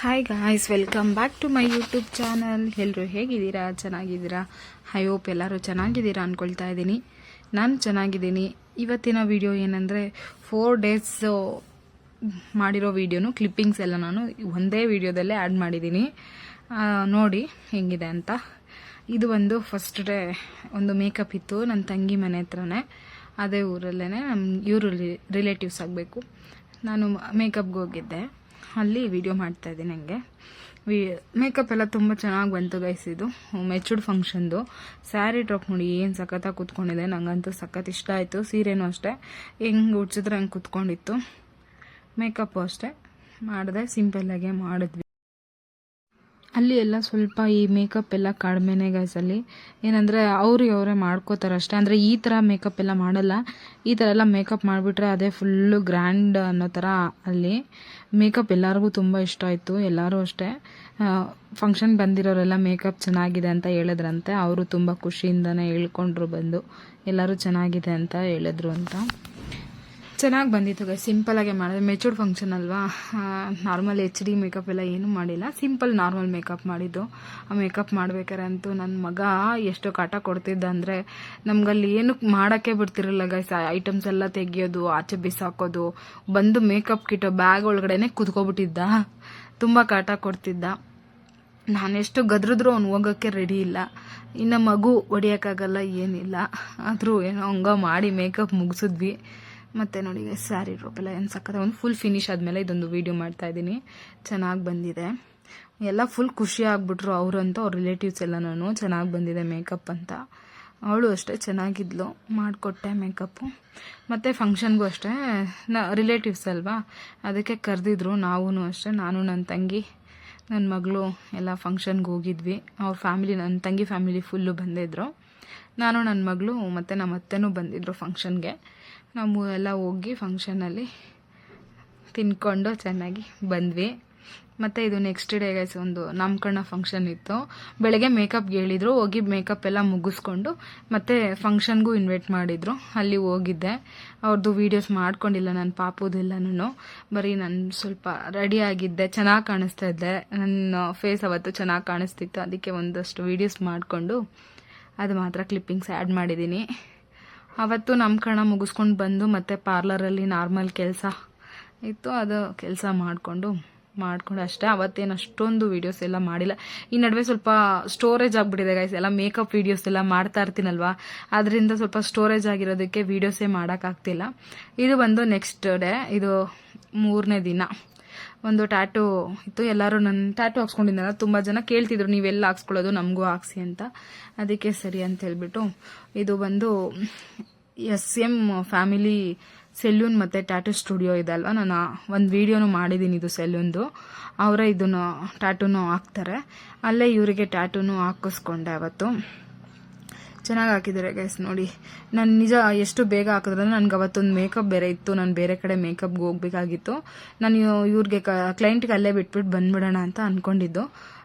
Hi guys, welcome back to my YouTube channel. ಎಲ್ಲರೂ ಹೇಗಿದ್ದೀರಾ? ಚೆನ್ನಾಗಿದ್ದೀರಾ? ಐ ಹೋಪ್ ಎಲ್ಲರೂ ಚೆನ್ನಾಗಿದ್ದೀರಾ ಅಂದ್ಕೊಳ್ತಾ ಇದ್ದೀನಿ. ನಾನು ಚೆನ್ನಾಗಿದ್ದೀನಿ. ಇವತ್ತಿನ ವಿಡಿಯೋ ಏನಂದರೆ 4 ಡೇಸ್ ಮಾಡಿರೋ ವಿಡಿಯೋನು ಕ್ಲಿಪ್ಪಿಂಗ್ಸ್ ಎಲ್ಲ ನಾನು ಒಂದೇ ವಿಡಿಯೋದಲ್ಲೇ ಆ್ಯಡ್ ಮಾಡಿದ್ದೀನಿ. ನೋಡಿ ಹೆಂಗಿದೆ ಅಂತ. ಇದು ಒಂದು ಫಸ್ಟ್ ಡೇ ಒಂದು ಮೇಕಪ್ ಇತ್ತು ನನ್ನ ತಂಗಿ ಮನೆ ಹತ್ರನೇ, ಅದೇ ಊರಲ್ಲೇ ಇವರು ರಿಲೇಟಿವ್ಸ್ ಆಗಬೇಕು. ನಾನು ಮೇಕಪ್ಗೆ ಹೋಗಿದ್ದೆ, ಅಲ್ಲಿ ವಿಡಿಯೋ ಮಾಡ್ತಾ ಇದ್ದೀನಿ. ನನಗೆ ಮೇಕಪ್ ಎಲ್ಲ ತುಂಬ ಚೆನ್ನಾಗಿ ಬಂತು ಗೈಸ್. ಇದು ಮೆಚೂರ್ಡ್ ಫಂಕ್ಷನ್ದು ಸ್ಯಾರಿ ಡ್ರಾಪ್ ನೋಡಿ ಏನು ಸಖತ್ತಾಗಿ ಕೂತ್ಕೊಂಡಿದೆ. ನನಗಂತೂ ಸಖತ್ ಇಷ್ಟ ಆಯಿತು. ಸೀರೆನೂ ಅಷ್ಟೇ ಹೆಂಗೆ ಉಡ್ಸಿದ್ರೆ ಹಂಗೆ ಕೂತ್ಕೊಂಡಿತ್ತು. ಮೇಕಪ್ಪು ಅಷ್ಟೇ ಮಾಡಿದೆ, ಸಿಂಪಲ್ಲಾಗೆ ಮಾಡಿದ್ವಿ. ಅಲ್ಲಿ ಎಲ್ಲ ಸ್ವಲ್ಪ ಈ ಮೇಕಪ್ ಎಲ್ಲ ಕಡಿಮೆನೇ ಗೈಸ್. ಅಲ್ಲಿ ಏನಂದರೆ ಅವರೇ ಮಾಡ್ಕೋತಾರೆ ಅಷ್ಟೇ. ಅಂದರೆ ಈ ಥರ ಮೇಕಪ್ ಎಲ್ಲ ಮಾಡಲ್ಲ. ಈ ಥರ ಎಲ್ಲ ಮೇಕಪ್ ಮಾಡಿಬಿಟ್ರೆ ಅದೇ ಫುಲ್ಲು ಗ್ರ್ಯಾಂಡ್ ಅನ್ನೋ ಥರ. ಅಲ್ಲಿ ಮೇಕಪ್ ಎಲ್ಲರಿಗೂ ತುಂಬ ಇಷ್ಟ ಆಯಿತು. ಎಲ್ಲರೂ ಅಷ್ಟೇ ಫಂಕ್ಷನ್ ಬಂದಿರೋರೆಲ್ಲ ಮೇಕಪ್ ಚೆನ್ನಾಗಿದೆ ಅಂತ ಹೇಳಿದ್ರಂತೆ. ಅವರು ತುಂಬ ಖುಷಿಯಿಂದನೇ ಹೇಳ್ಕೊಂಡ್ರು ಬಂದು, ಎಲ್ಲರೂ ಚೆನ್ನಾಗಿದೆ ಅಂತ ಹೇಳಿದ್ರು ಅಂತ. ಚೆನ್ನಾಗಿ ಬಂದಿತ್ತು ಗೈಸ್. ಸಿಂಪಲಾಗೆ ಮಾಡಿದೆ. ಮೆಚೂರ್ಡ್ ಫಂಕ್ಷನ್ ಅಲ್ವಾ, ನಾರ್ಮಲ್ HD ಮೇಕಪ್ ಎಲ್ಲ ಏನೂ ಮಾಡಿಲ್ಲ. ಸಿಂಪಲ್ ನಾರ್ಮಲ್ ಮೇಕಪ್ ಮಾಡಿದ್ದು. ಆ ಮೇಕಪ್ ಮಾಡ್ಬೇಕಾರೆ ಅಂತೂ ನನ್ನ ಮಗ ಎಷ್ಟು ಕಾಟ ಕೊಡ್ತಿದ್ದ ಅಂದರೆ, ನಮ್ಗಲ್ಲಿ ಏನು ಮಾಡೋಕ್ಕೆ ಬಿಡ್ತಿರಲ್ಲ ಗೈಸ್. ಐಟಮ್ಸ್ ಎಲ್ಲ ತೆಗಿಯೋದು, ಆಚೆ ಬಿಸಾಕೋದು, ಬಂದು ಮೇಕಪ್ ಕಿಟ್ಟೋ ಬ್ಯಾಗ್ ಒಳಗಡೆನೆ ಕುತ್ಕೊಬಿಟ್ಟಿದ್ದ. ತುಂಬ ಕಾಟ ಕೊಡ್ತಿದ್ದ. ನಾನೆಷ್ಟು ಗದ್ರಿದ್ರು ಅವ್ನು ಹೋಗೋಕ್ಕೆ ರೆಡಿ ಇಲ್ಲ. ಇನ್ನು ಮಗು ಹೊಡಿಯೋಕ್ಕಾಗಲ್ಲ, ಏನಿಲ್ಲ. ಆದರೂ ಏನೋ ಹಂಗ ಮಾಡಿ ಮೇಕಪ್ ಮುಗಿಸಿದ್ವಿ. ಮತ್ತು ನೋಡಿ ಸ್ಯಾರಿ ಡ್ರಾಪ್ ಎಲ್ಲ ಏನು ಸಕ್ಕತ್ತ ಒಂದು ಫುಲ್ ಫಿನಿಶ್ ಆದಮೇಲೆ ಇದೊಂದು ವೀಡಿಯೋ ಮಾಡ್ತಾಯಿದ್ದೀನಿ. ಚೆನ್ನಾಗಿ ಬಂದಿದೆ. ಎಲ್ಲ ಫುಲ್ ಖುಷಿ ಆಗಿಬಿಟ್ರು ಅವರಂತೂ, ಅವ್ರ ರಿಲೇಟಿವ್ಸ್ ಎಲ್ಲನೂ ಚೆನ್ನಾಗಿ ಬಂದಿದೆ ಮೇಕಪ್ ಅಂತ. ಅವಳು ಅಷ್ಟೇ ಚೆನ್ನಾಗಿದ್ಲು, ಮಾಡಿಕೊಟ್ಟೆ ಮೇಕಪ್ಪು. ಮತ್ತು ಫಂಕ್ಷನ್ಗೂ ಅಷ್ಟೇ ರಿಲೇಟಿವ್ಸ್ ಅಲ್ವಾ, ಅದಕ್ಕೆ ಕರೆದಿದ್ರು. ನಾವೂ ಅಷ್ಟೇ, ನಾನು ನನ್ನ ತಂಗಿ ನನ್ನ ಮಗಳು ಎಲ್ಲ ಫಂಕ್ಷನ್ಗೆ ಹೋಗಿದ್ವಿ. ಅವ್ರ ಫ್ಯಾಮಿಲಿ, ನನ್ನ ತಂಗಿ ಫ್ಯಾಮಿಲಿ ಫುಲ್ಲು ಬಂದಿದ್ರು. ನಾನು ನನ್ನ ಮಗಳು ಮತ್ತು ನಮ್ಮ ಅತ್ತೆನೂ ಬಂದಿದ್ದರು ಫಂಕ್ಷನ್ಗೆ. ನಾವು ಎಲ್ಲ ಹೋಗಿ ಫಂಕ್ಷನಲ್ಲಿ ತಿನ್ಕೊಂಡು ಚೆನ್ನಾಗಿ ಬಂದ್ವಿ. ಮತ್ತು ಇದು ನೆಕ್ಸ್ಟ್ ಡೇ ಗೈಸ್ ಒಂದು ನಾಮಕರಣ ಫಂಕ್ಷನ್ ಇತ್ತು. ಬೆಳಗ್ಗೆ ಮೇಕಪ್ಗೆ ಹೇಳಿದರು, ಹೋಗಿ ಮೇಕಪ್ ಎಲ್ಲ ಮುಗಿಸ್ಕೊಂಡು ಮತ್ತು ಫಂಕ್ಷನ್ಗೂ ಇನ್ವೈಟ್ ಮಾಡಿದರು. ಅಲ್ಲಿ ಹೋಗಿದ್ದೆ. ಅವ್ರದ್ದು ವೀಡಿಯೋಸ್ ಮಾಡ್ಕೊಂಡಿಲ್ಲ ನನ್ನ ಪಾಪುದೆಲ್ಲನೂ. ಬರೀ ನಾನು ಸ್ವಲ್ಪ ರೆಡಿ ಆಗಿದ್ದೆ, ಚೆನ್ನಾಗಿ ಕಾಣಿಸ್ತಾ ಇದ್ದೆ. ನನ್ನ ಫೇಸ್ ಅವತ್ತು ಚೆನ್ನಾಗಿ ಕಾಣಿಸ್ತಿತ್ತು. ಅದಕ್ಕೆ ಒಂದಷ್ಟು ವೀಡಿಯೋಸ್ ಮಾಡಿಕೊಂಡು ಅದು ಮಾತ್ರ ಕ್ಲಿಪ್ಪಿಂಗ್ಸ್ ಆ್ಯಡ್ ಮಾಡಿದ್ದೀನಿ. ಅವತ್ತು ನಾಮಕರಣ ಮುಗಿಸ್ಕೊಂಡು ಬಂದು ಮತ್ತು ಪಾರ್ಲರಲ್ಲಿ ನಾರ್ಮಲ್ ಕೆಲಸ ಇತ್ತು, ಅದು ಕೆಲಸ ಮಾಡಿಕೊಂಡು ಅಷ್ಟೇ. ಅವತ್ತೇನು ಅಷ್ಟೊಂದು ವೀಡಿಯೋಸ್ ಎಲ್ಲ ಮಾಡಿಲ್ಲ. ಈ ನಡುವೆ ಸ್ವಲ್ಪ ಸ್ಟೋರೇಜ್ ಆಗಿಬಿಟ್ಟಿದೆ ಗೈಸ್. ಎಲ್ಲ ಮೇಕಪ್ ವೀಡಿಯೋಸ್ ಎಲ್ಲ ಮಾಡ್ತಾ ಇರ್ತೀನಲ್ವ, ಅದರಿಂದ ಸ್ವಲ್ಪ ಸ್ಟೋರೇಜ್ ಆಗಿರೋದಕ್ಕೆ ವೀಡಿಯೋಸೇ ಮಾಡೋಕ್ಕಾಗ್ತಿಲ್ಲ. ಇದು ಬಂದು ನೆಕ್ಸ್ಟ್ ಡೇ, ಇದು 3ನೇ ದಿನ. ಒಂದು ಟ್ಯಾಟೂ ಇತ್ತು. ಎಲ್ಲರೂ ನನ್ನ ಟ್ಯಾಟೂ ಹಾಕ್ಸ್ಕೊಂಡಿದ್ದಲ್ಲ, ತುಂಬ ಜನ ಕೇಳ್ತಿದ್ರು ನೀವೆಲ್ಲ ಹಾಕ್ಸ್ಕೊಳ್ಳೋದು, ನಮಗೂ ಹಾಕ್ಸಿ ಅಂತ. ಅದಕ್ಕೆ ಸರಿ ಅಂತ ಹೇಳ್ಬಿಟ್ಟು ಇದು ಬಂದು SM ಫ್ಯಾಮಿಲಿ ಸೆಲ್ಯೂನ್ ಮತ್ತು ಟ್ಯಾಟೂ ಸ್ಟುಡಿಯೋ ಇದೆ ಅಲ್ವಾ, ನಾನು ಒಂದು ವೀಡಿಯೋನು ಮಾಡಿದ್ದೀನಿ ಇದು ಸೆಲ್ಯೂನ್ದು. ಅವರೇ ಇದನ್ನು ಟ್ಯಾಟೂನು ಹಾಕ್ತಾರೆ. ಅಲ್ಲೇ ಇವರಿಗೆ ಟ್ಯಾಟೂನು ಹಾಕಿಸ್ಕೊಂಡೆ ಅವತ್ತು. ಚೆನ್ನಾಗಿ ಹಾಕಿದ್ದಾರೆ ಗೈಸ್ ನೋಡಿ. ನಾನು ನಿಜ ಎಷ್ಟು ಬೇಗ ಹಾಕಿದ್ರೆ, ನನಗೆ ಅವತ್ತೊಂದು ಮೇಕಪ್ ಬೇರೆ ಇತ್ತು, ನಾನು ಬೇರೆ ಕಡೆ ಮೇಕಪ್ಗೆ ಹೋಗ್ಬೇಕಾಗಿತ್ತು. ನಾನು ಇವ್ರಿಗೆ ಕ್ಲೈಂಟ್ಗೆ ಅಲ್ಲೇ ಬಿಟ್ಬಿಟ್ಟು ಬಂದ್ಬಿಡೋಣ ಅಂತ ಅಂದ್ಕೊಂಡಿದ್ದು.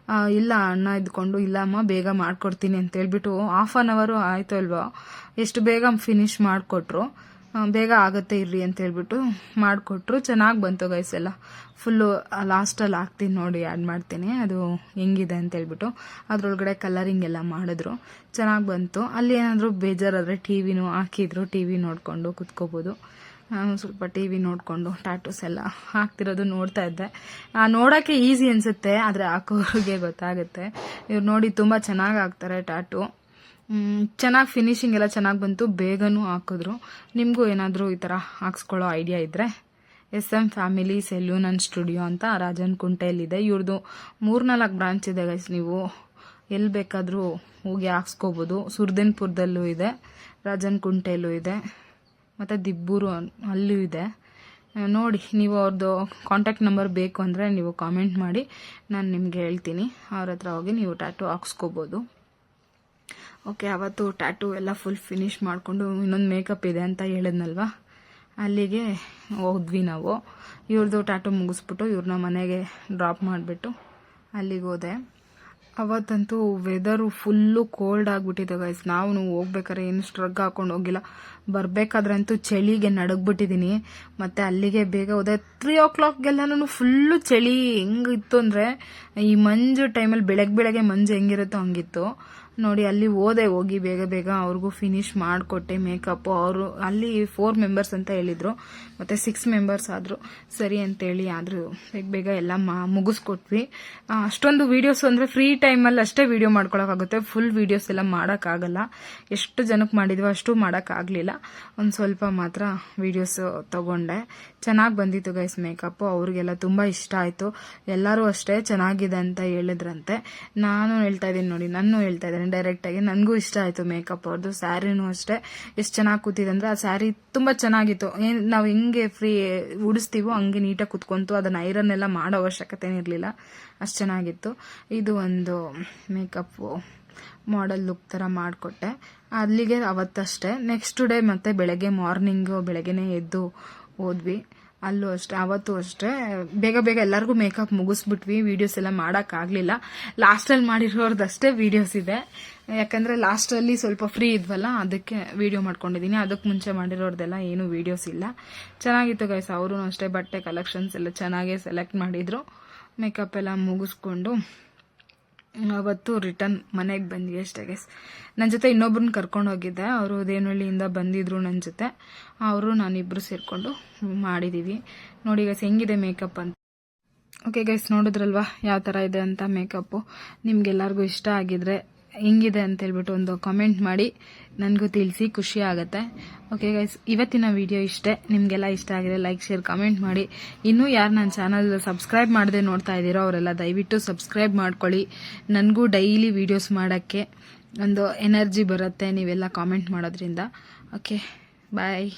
ಇಲ್ಲ ಅಣ್ಣ ಇದ್ಕೊಂಡು, ಇಲ್ಲ ಅಮ್ಮ ಬೇಗ ಮಾಡಿಕೊಡ್ತೀನಿ ಅಂತ ಹೇಳ್ಬಿಟ್ಟು 1/2 hour ಆಯಿತು ಅಲ್ವಾ, ಎಷ್ಟು ಬೇಗ ಫಿನಿಶ್ ಮಾಡಿಕೊಟ್ರು. ಬೇಗ ಆಗುತ್ತೆ ಇರ್ರಿ ಅಂತ ಹೇಳ್ಬಿಟ್ಟು ಮಾಡಿಕೊಟ್ರು. ಚೆನ್ನಾಗಿ ಬಂತು ಗೈಸ್. ಎಲ್ಲ ಫುಲ್ಲು ಲಾಸ್ಟಲ್ಲಿ ಹಾಕ್ತೀನಿ ನೋಡಿ, ಆ್ಯಡ್ ಮಾಡ್ತೀನಿ ಅದು ಹೆಂಗಿದೆ ಅಂತ ಹೇಳ್ಬಿಟ್ಟು. ಅದರೊಳಗಡೆ ಕಲರಿಂಗ್ ಎಲ್ಲ ಮಾಡಿದ್ರು, ಚೆನ್ನಾಗಿ ಬಂತು. ಅಲ್ಲಿ ಏನಾದರೂ ಬೇಜಾರಾದರೆ TVನೂ ಹಾಕಿದ್ರು, TV ನೋಡಿಕೊಂಡು ಕುತ್ಕೋಬೋದು. ನಾನು ಸ್ವಲ್ಪ TV ನೋಡಿಕೊಂಡು ಟ್ಯಾಟೂಸ್ ಎಲ್ಲ ಹಾಕ್ತಿರೋದು ನೋಡ್ತಾ ಇದ್ದೆ. ನೋಡೋಕ್ಕೆ ಈಸಿ ಅನಿಸುತ್ತೆ, ಆದರೆ ಹಾಕೋರಿಗೆ ಗೊತ್ತಾಗುತ್ತೆ. ಇವ್ರು ನೋಡಿ ತುಂಬ ಚೆನ್ನಾಗಿ ಹಾಕ್ತಾರೆ ಟ್ಯಾಟೂ. ಚೆನ್ನಾಗಿ ಫಿನಿಶಿಂಗ್ ಎಲ್ಲ ಚೆನ್ನಾಗಿ ಬಂತು, ಬೇಗನೂ ಹಾಕಿದ್ರು. ನಿಮಗೂ ಏನಾದರೂ ಈ ಥರ ಹಾಕ್ಸ್ಕೊಳ್ಳೋ ಐಡಿಯಾ ಇದ್ದರೆ SM ಫ್ಯಾಮಿಲಿ ಸೆಲ್ಯೂನ್ ಆ್ಯಂಡ್ ಸ್ಟುಡಿಯೋ ಅಂತ ರಾಜನ್ ಕುಂಟೆಯಲ್ಲಿದೆ. ಇವ್ರದ್ದು 3-4 ಬ್ರಾಂಚ್ ಇದೆ ಗೈಸ್. ನೀವು ಎಲ್ಲಿ ಬೇಕಾದರೂ ಹೋಗಿ ಹಾಕ್ಸ್ಕೋಬೋದು. ಸುರ್ದಿನ್ಪುರದಲ್ಲೂ ಇದೆ, ರಾಜನ್ ಕುಂಟೆಯಲ್ಲೂ ಇದೆ, ಮತ್ತು ದಿಬ್ಬೂರು ಅಲ್ಲೂ ಇದೆ. ನೋಡಿ, ನೀವು ಅವ್ರದ್ದು ಕಾಂಟ್ಯಾಕ್ಟ್ ನಂಬರ್ ಬೇಕು ಅಂದರೆ ನೀವು ಕಾಮೆಂಟ್ ಮಾಡಿ, ನಾನು ನಿಮಗೆ ಹೇಳ್ತೀನಿ. ಅವ್ರ ಹತ್ರ ಹೋಗಿ ನೀವು ಟ್ಯಾಟೂ ಹಾಕ್ಸ್ಕೋಬೋದು. ಓಕೆ, ಅವತ್ತು ಟ್ಯಾಟೂ ಎಲ್ಲ ಫುಲ್ ಫಿನಿಶ್ ಮಾಡಿಕೊಂಡು ಇನ್ನೊಂದು ಮೇಕಪ್ ಇದೆ ಅಂತ ಹೇಳಿದ್ನಲ್ವ, ಅಲ್ಲಿಗೆ ಹೋದ್ವಿ ನಾವು. ಇವ್ರದ್ದು ಟ್ಯಾಟೂ ಮುಗಿಸ್ಬಿಟ್ಟು ಇವ್ರನ್ನ ಮನೆಗೆ ಡ್ರಾಪ್ ಮಾಡಿಬಿಟ್ಟು ಅಲ್ಲಿಗೆ ಹೋದೆ. ಅವತ್ತಂತೂ ವೆದರು ಫುಲ್ಲು ಕೋಲ್ಡ್ ಆಗಿಬಿಟ್ಟಿದೆ ಗೈಸ್. ನಾವು ಹೋಗ್ಬೇಕಾದ್ರೆ ಏನು ಸ್ಟ್ರಗ್ ಹಾಕೊಂಡು ಹೋಗಿಲ್ಲ, ಬರಬೇಕಾದ್ರಂತೂ ಚಳಿಗೆ ನಡಗ್ಬಿಟ್ಟಿದ್ದೀನಿ. ಮತ್ತು ಅಲ್ಲಿಗೆ ಬೇಗ ಹೋದೆ. 3 o'clockಗೆಲ್ಲನೂ ಫುಲ್ಲು ಚಳಿ ಹೆಂಗಿತ್ತು ಅಂದರೆ, ಈ ಮಂಜು ಟೈಮಲ್ಲಿ ಬೆಳಗ್ಗೆ ಮಂಜು ಹೆಂಗಿರುತ್ತೋ ಹಂಗಿತ್ತು ನೋಡಿ. ಅಲ್ಲಿ ಹೋಗಿ ಬೇಗ ಅವ್ರಿಗೂ ಫಿನಿಶ್ ಮಾಡಿಕೊಟ್ಟೆ ಮೇಕಪ್ಪು. ಅವರು ಅಲ್ಲಿ 4 ಮೆಂಬರ್ಸ್ ಅಂತ ಹೇಳಿದರು, ಮತ್ತು 6 ಮೆಂಬರ್ಸ್ ಆದರು. ಸರಿ ಅಂತೇಳಿ ಆದರೂ ಬೇಗ ಎಲ್ಲ ಮುಗಿಸ್ಕೊಟ್ವಿ. ಅಷ್ಟೊಂದು ವೀಡಿಯೋಸ್ ಅಂದರೆ ಫ್ರೀ ಟೈಮಲ್ಲಿ ಅಷ್ಟೇ ವೀಡಿಯೋ ಮಾಡ್ಕೊಳಕ್ಕಾಗುತ್ತೆ, ಫುಲ್ ವೀಡಿಯೋಸ್ ಎಲ್ಲ ಮಾಡೋಕ್ಕಾಗಲ್ಲ. ಎಷ್ಟು ಜನಕ್ಕೆ ಮಾಡಿದ್ವೋ ಅಷ್ಟು ಮಾಡೋಕ್ಕಾಗಲಿಲ್ಲ, ಒಂದು ಸ್ವಲ್ಪ ಮಾತ್ರ ವೀಡಿಯೋಸ್ ತೊಗೊಂಡೆ. ಚೆನ್ನಾಗಿ ಬಂದಿತ್ತು ಗೈಸ್ ಮೇಕಪ್ಪು. ಅವ್ರಿಗೆಲ್ಲ ತುಂಬ ಇಷ್ಟ ಆಯಿತು. ಎಲ್ಲರೂ ಅಷ್ಟೇ ಚೆನ್ನಾಗಿದೆ ಅಂತ ಹೇಳಿದ್ರಂತೆ. ನಾನು ಹೇಳ್ತಾ ಇದ್ದೀನಿ ನೋಡಿ, ನಾನು ಹೇಳ್ತಾ ಇದ್ದೀನಿ ಡೈರೆಕ್ಟಾಗಿ, ನನಗೂ ಇಷ್ಟ ಆಯಿತು ಮೇಕಪ್ ಅವ್ರದ್ದು. ಸ್ಯಾರಿನೂ ಅಷ್ಟೇ ಎಷ್ಟು ಚೆನ್ನಾಗಿ ಕೂತಿದೆ ಅಂದರೆ, ಆ ಸ್ಯಾರಿ ತುಂಬ ಚೆನ್ನಾಗಿತ್ತು. ನಾವು ಹೆಂಗೆ ಫ್ರೀ ಉಡಿಸ್ತೀವೋ ಹಂಗೆ ನೀಟಾಗಿ ಕುತ್ಕೊಂತು. ಅದನ್ನು ಐರನ್ ಎಲ್ಲ ಮಾಡೋ ಅವಶ್ಯಕತೆ ಇರಲಿಲ್ಲ, ಅಷ್ಟು ಚೆನ್ನಾಗಿತ್ತು. ಇದು ಒಂದು ಮೇಕಪ್ಪು ಮಾಡೆಲ್ ಲುಕ್ ಥರ ಮಾಡಿಕೊಟ್ಟೆ. ಅಲ್ಲಿಗೆ ಅವತ್ತಷ್ಟೇ. ನೆಕ್ಸ್ಟ್ ಡೇ ಮತ್ತೆ ಬೆಳಗ್ಗೆನೇ ಎದ್ದು ಹೋದ್ವಿ. ಅಲ್ಲೂ ಅಷ್ಟೇ, ಅವತ್ತು ಅಷ್ಟೇ ಬೇಗ ಎಲ್ಲರಿಗೂ ಮೇಕಪ್ ಮುಗಿಸ್ಬಿಟ್ವಿ. ವೀಡಿಯೋಸ್ ಎಲ್ಲ ಮಾಡೋಕ್ಕಾಗಲಿಲ್ಲ. ಲಾಸ್ಟಲ್ಲಿ ಮಾಡಿರೋರ್ದಷ್ಟೇ ವೀಡಿಯೋಸ್ ಇದೆ, ಯಾಕಂದರೆ ಲಾಸ್ಟಲ್ಲಿ ಸ್ವಲ್ಪ ಫ್ರೀ ಇದ್ವಲ್ಲ, ಅದಕ್ಕೆ ವೀಡಿಯೋ ಮಾಡ್ಕೊಂಡಿದ್ದೀನಿ. ಅದಕ್ಕೆ ಮುಂಚೆ ಮಾಡಿರೋರ್ದೆಲ್ಲ ಏನೂ ವೀಡಿಯೋಸ್ ಇಲ್ಲ. ಚೆನ್ನಾಗಿತ್ತು ಗೈಸ್. ಅವರು ಅಷ್ಟೇ ಬಟ್ಟೆ ಕಲೆಕ್ಷನ್ಸ್ ಎಲ್ಲ ಚೆನ್ನಾಗೇ ಸೆಲೆಕ್ಟ್ ಮಾಡಿದರು. ಮೇಕಪ್ ಎಲ್ಲ ಮುಗಿಸ್ಕೊಂಡು ಅವತ್ತು ರಿಟರ್ನ್ ಮನೆಗೆ ಬಂದ್ವಿ ಅಷ್ಟೇ ಗೈಸ್. ನನ್ನ ಜೊತೆ ಇನ್ನೊಬ್ರನ್ನ ಕರ್ಕೊಂಡು ಹೋಗಿದ್ದೆ, ಅವರು ದೇವನಹಳ್ಳಿಯಿಂದ ಬಂದಿದ್ರು ನನ್ನ ಜೊತೆ. ಅವರು ನಾನಿಬ್ಬರು ಸೇರಿಕೊಂಡು ಮಾಡಿದ್ದೀವಿ. ನೋಡಿ ಗೈಸ್ ಹೆಂಗಿದೆ ಮೇಕಪ್ ಅಂತ. ಓಕೆ ಗೈಸ್, ನೋಡಿದ್ರಲ್ವಾ ಯಾವ ಥರ ಇದೆ ಅಂತ ಮೇಕಪ್ಪು. ನಿಮ್ಗೆಲ್ಲರಿಗೂ ಇಷ್ಟ ಆಗಿದ್ರೆ ಹೆಂಗಿದೆ ಅಂತೇಳ್ಬಿಟ್ಟು ಒಂದು ಕಾಮೆಂಟ್ ಮಾಡಿ ನನಗೂ ತಿಳಿಸಿ, ಖುಷಿ ಆಗುತ್ತೆ. ಓಕೆ ಗೈಸ್, ಇವತ್ತಿನ ವಿಡಿಯೋ ಇಷ್ಟೇ. ನಿಮಗೆಲ್ಲ ಇಷ್ಟ ಆಗಿದೆ ಲೈಕ್, ಶೇರ್, ಕಮೆಂಟ್ ಮಾಡಿ. ಇನ್ನೂ ಯಾರು ನನ್ನ ಚಾನಲ್ ಸಬ್ಸ್ಕ್ರೈಬ್ ಮಾಡದೆ ನೋಡ್ತಾ ಇದ್ದೀರೋ ಅವರೆಲ್ಲ ದಯವಿಟ್ಟು ಸಬ್ಸ್ಕ್ರೈಬ್ ಮಾಡ್ಕೊಳ್ಳಿ. ನನಗೂ ಡೈಲಿ ವೀಡಿಯೋಸ್ ಮಾಡೋಕ್ಕೆ ಒಂದು ಎನರ್ಜಿ ಬರುತ್ತೆ ನೀವೆಲ್ಲ ಕಾಮೆಂಟ್ ಮಾಡೋದ್ರಿಂದ. ಓಕೆ, ಬಾಯ್.